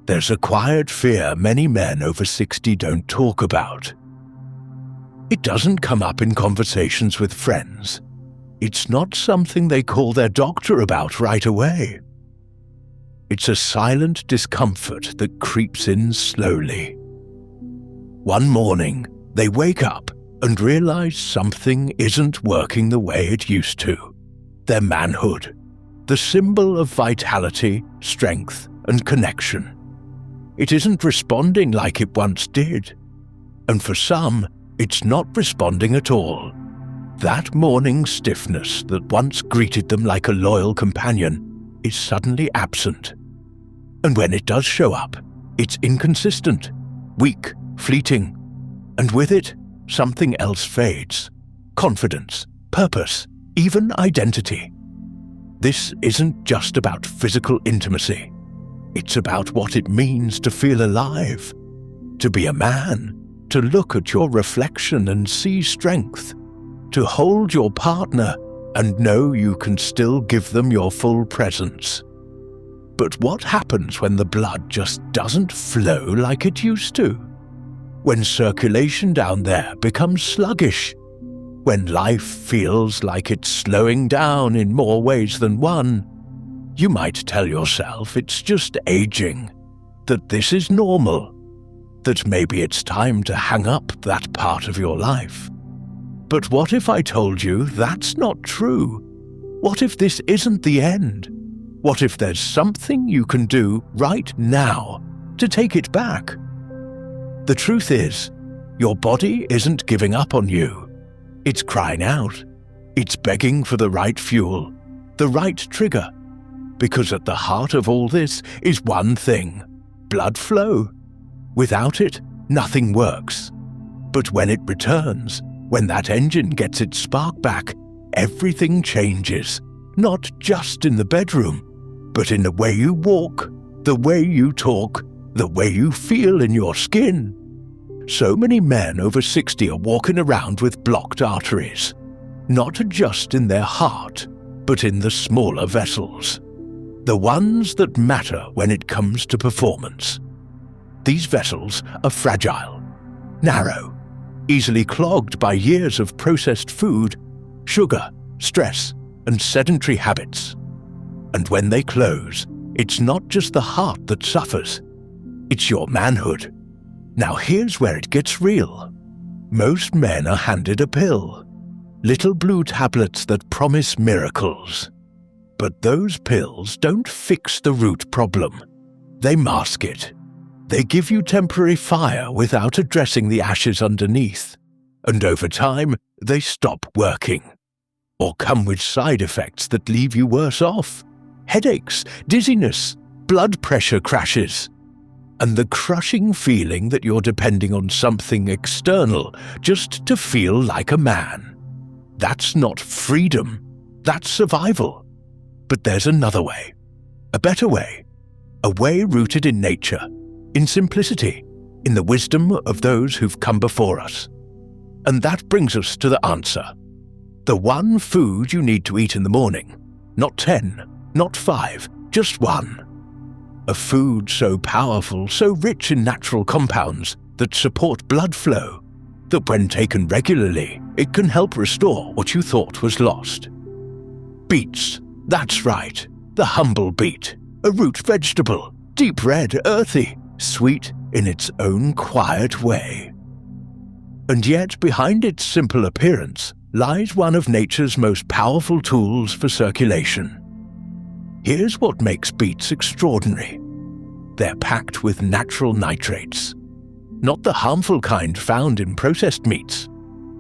there's a quiet fear many men over 60 don't talk about. It doesn't come up in conversations with friends. It's not something they call their doctor about right away. It's a silent discomfort that creeps in slowly. One morning, they wake up and realize something isn't working the way it used to. Their manhood, the symbol of vitality, strength, and connection. It isn't responding like it once did. And for some, it's not responding at all. That morning stiffness that once greeted them like a loyal companion is suddenly absent. And when it does show up, it's inconsistent, weak, fleeting, and with it, something else fades. Confidence, purpose, even identity. This isn't just about physical intimacy. It's about what it means to feel alive, to be a man, to look at your reflection and see strength, to hold your partner and know you can still give them your full presence. But what happens when the blood just doesn't flow like it used to? When circulation down there becomes sluggish? When life feels like it's slowing down in more ways than one? You might tell yourself it's just aging, that this is normal, that maybe it's time to hang up that part of your life. But what if I told you that's not true? What if this isn't the end? What if there's something you can do right now to take it back? The truth is, your body isn't giving up on you. It's crying out. It's begging for the right fuel, the right trigger. Because at the heart of all this is one thing: blood flow. Without it, nothing works. But when it returns, when that engine gets its spark back, everything changes. Not just in the bedroom, but in the way you walk, the way you talk, the way you feel in your skin. So many men over 60 are walking around with blocked arteries, not just in their heart, but in the smaller vessels, the ones that matter when it comes to performance. These vessels are fragile, narrow, easily clogged by years of processed food, sugar, stress, and sedentary habits. And when they close, it's not just the heart that suffers, it's your manhood. Now here's where it gets real. Most men are handed a pill, little blue tablets that promise miracles. But those pills don't fix the root problem. They mask it. They give you temporary fire without addressing the ashes underneath. And over time, they stop working. Or come with side effects that leave you worse off. Headaches, dizziness, blood pressure crashes. And the crushing feeling that you're depending on something external just to feel like a man. That's not freedom. That's survival. But there's another way. A better way. A way rooted in nature, in simplicity, in the wisdom of those who've come before us. And that brings us to the answer. The one food you need to eat in the morning. Not 10, not 5, just one. A food so powerful, so rich in natural compounds that support blood flow, that when taken regularly, it can help restore what you thought was lost. Beets, that's right, the humble beet, a root vegetable, deep red, earthy, sweet in its own quiet way. And yet behind its simple appearance lies one of nature's most powerful tools for circulation. Here's what makes beets extraordinary. They're packed with natural nitrates. Not the harmful kind found in processed meats,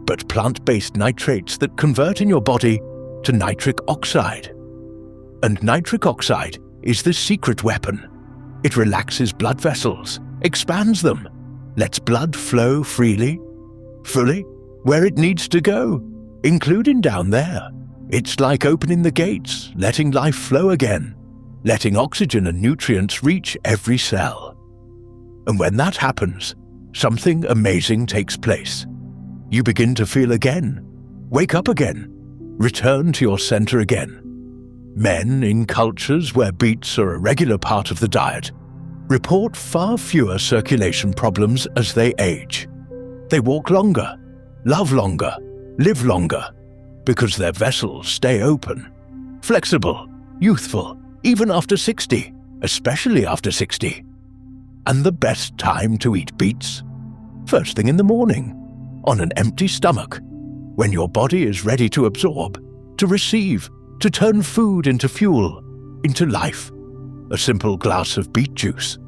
but plant-based nitrates that convert in your body to nitric oxide. And nitric oxide is the secret weapon. It relaxes blood vessels, expands them, lets blood flow freely, fully, where it needs to go, including down there. It's like opening the gates, letting life flow again, letting oxygen and nutrients reach every cell. And when that happens, something amazing takes place. You begin to feel again, wake up again, return to your center again. Men in cultures where beets are a regular part of the diet report far fewer circulation problems as they age. They walk longer, love longer, live longer, because their vessels stay open, flexible, youthful, even after 60, especially after 60. And the best time to eat beets? First thing in the morning, on an empty stomach, when your body is ready to absorb, to receive, to turn food into fuel, into life. A simple glass of beet juice,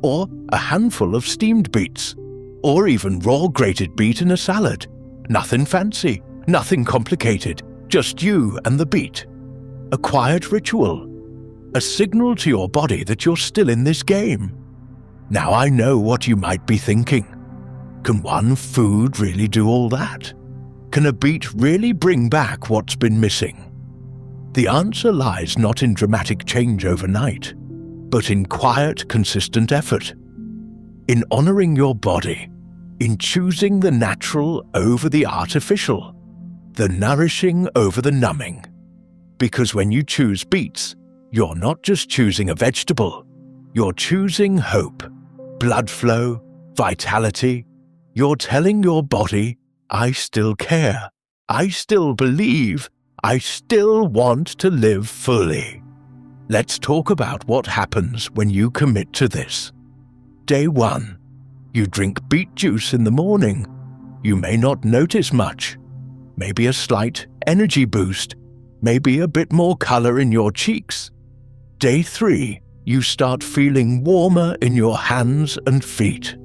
or a handful of steamed beets, or even raw grated beet in a salad. Nothing fancy, nothing complicated, just you and the beet. A quiet ritual, a signal to your body that you're still in this game. Now I know what you might be thinking. Can one food really do all that? Can a beet really bring back what's been missing? The answer lies not in dramatic change overnight, but in quiet, consistent effort. In honoring your body, in choosing the natural over the artificial, the nourishing over the numbing. Because when you choose beets, you're not just choosing a vegetable, you're choosing hope, blood flow, vitality. You're telling your body, I still care, I still believe, I still want to live fully. Let's talk about what happens when you commit to this. Day 1. You drink beet juice in the morning. You may not notice much. Maybe a slight energy boost. Maybe a bit more color in your cheeks. Day 3. You start feeling warmer in your hands and feet.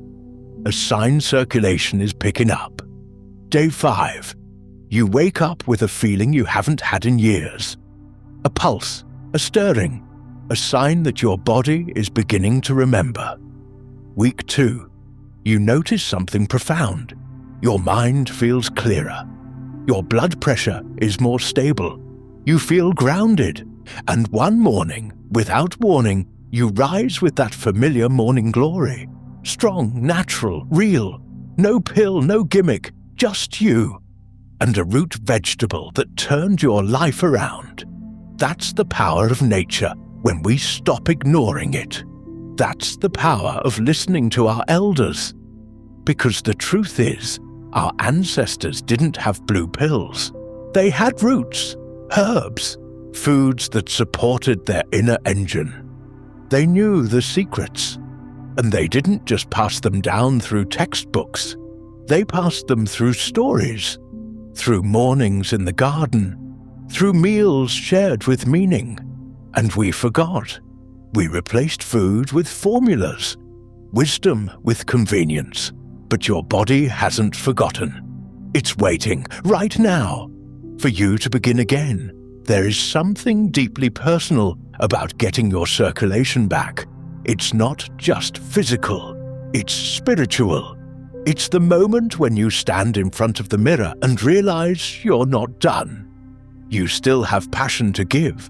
A sign circulation is picking up. Day 5. You wake up with a feeling you haven't had in years. A pulse, a stirring, a sign that your body is beginning to remember. Week 2. You notice something profound. Your mind feels clearer. Your blood pressure is more stable. You feel grounded. And one morning, without warning, you rise with that familiar morning glory. Strong, natural, real. No pill, no gimmick, just you. And a root vegetable that turned your life around. That's the power of nature when we stop ignoring it. That's the power of listening to our elders. Because the truth is, our ancestors didn't have blue pills. They had roots, herbs, foods that supported their inner engine. They knew the secrets, and they didn't just pass them down through textbooks. They passed them through stories, through mornings in the garden, through meals shared with meaning. And we forgot. We replaced food with formulas, wisdom with convenience. But your body hasn't forgotten. It's waiting right now for you to begin again. There is something deeply personal about getting your circulation back. It's not just physical, it's spiritual. It's the moment when you stand in front of the mirror and realize you're not done. You still have passion to give,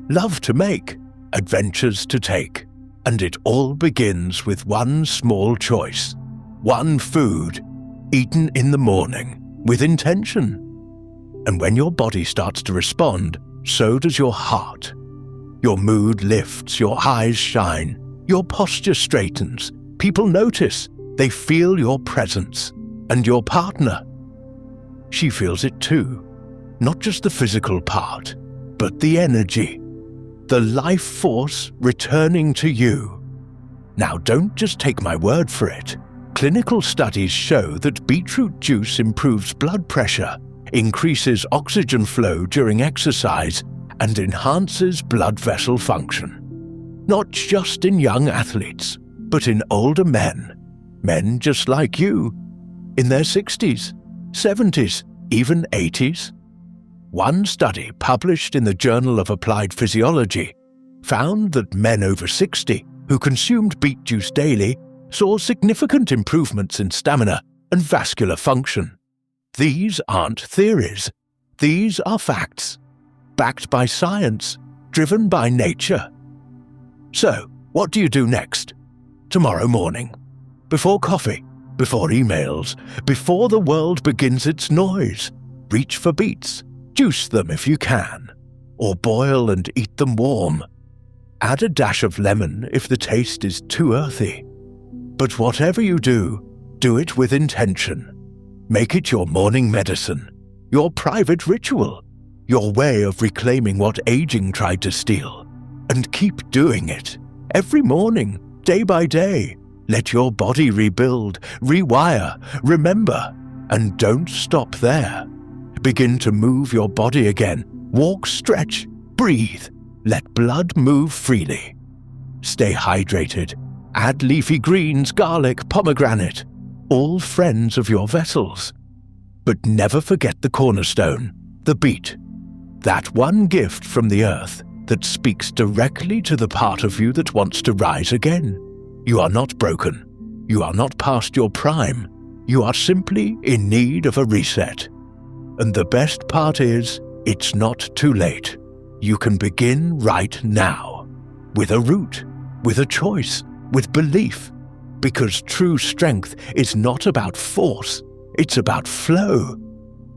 love to make, adventures to take. And it all begins with one small choice. One food, eaten in the morning, with intention. And when your body starts to respond, so does your heart. Your mood lifts, your eyes shine, your posture straightens. People notice, they feel your presence. And your partner, she feels it too. Not just the physical part, but the energy, the life force returning to you. Now don't just take my word for it. Clinical studies show that beetroot juice improves blood pressure, increases oxygen flow during exercise, and enhances blood vessel function. Not just in young athletes, but in older men. Men just like you, in their 60s, 70s, even 80s. One study published in the Journal of Applied Physiology found that men over 60 who consumed beet juice daily saw significant improvements in stamina and vascular function. These aren't theories. These are facts, backed by science, driven by nature. So, what do you do next? Tomorrow morning, before coffee, before emails, before the world begins its noise, reach for beets, juice them if you can, or boil and eat them warm. Add a dash of lemon if the taste is too earthy. But whatever you do it with intention. Make it your morning medicine, your private ritual, your way of reclaiming what aging tried to steal. And keep doing it. Every morning, day by day. Let your body rebuild, rewire, remember, and don't stop there. Begin to move your body again. Walk, stretch, breathe. Let blood move freely. Stay hydrated. Add leafy greens, garlic, pomegranate, all friends of your vessels. But never forget the cornerstone, the beat. That one gift from the earth that speaks directly to the part of you that wants to rise again. You are not broken. You are not past your prime. You are simply in need of a reset. And the best part is, it's not too late. You can begin right now. With a route, with a choice, with belief. Because true strength is not about force, it's about flow.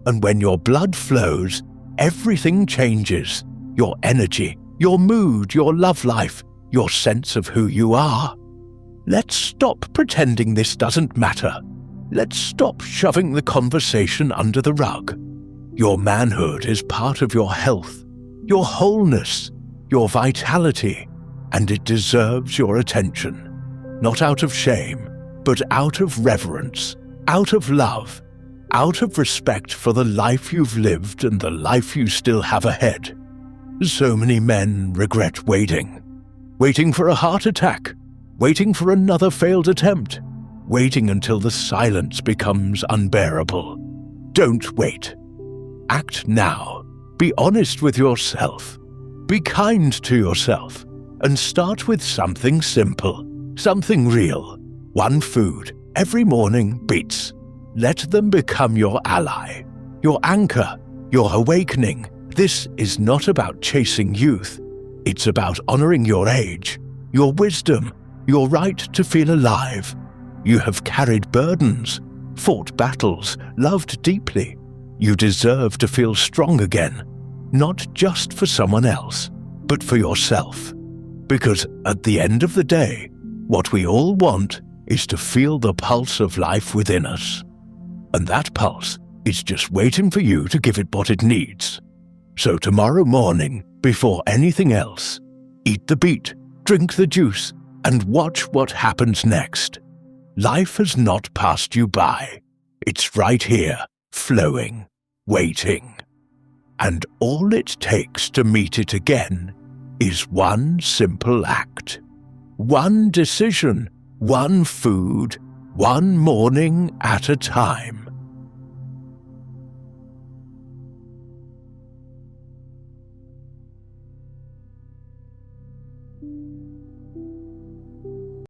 And when your blood flows, everything changes. Your energy, your mood, your love life, your sense of who you are. Let's stop pretending this doesn't matter. Let's stop shoving the conversation under the rug. Your manhood is part of your health, your wholeness, your vitality, and it deserves your attention. Not out of shame, but out of reverence, out of love, out of respect for the life you've lived and the life you still have ahead. So many men regret waiting. Waiting for a heart attack, waiting for another failed attempt, waiting until the silence becomes unbearable. Don't wait. Act now. Be honest with yourself. Be kind to yourself. And start with something simple, something real. One food, every morning, beets. Let them become your ally, your anchor, your awakening. This is not about chasing youth. It's about honoring your age, your wisdom, your right to feel alive. You have carried burdens, fought battles, loved deeply. You deserve to feel strong again, not just for someone else, but for yourself. Because at the end of the day, what we all want is to feel the pulse of life within us. And that pulse is just waiting for you to give it what it needs. So tomorrow morning, before anything else, eat the beet, drink the juice, and watch what happens next. Life has not passed you by. It's right here, flowing, waiting. And all it takes to meet it again is one simple act. One decision, one food, one morning at a time.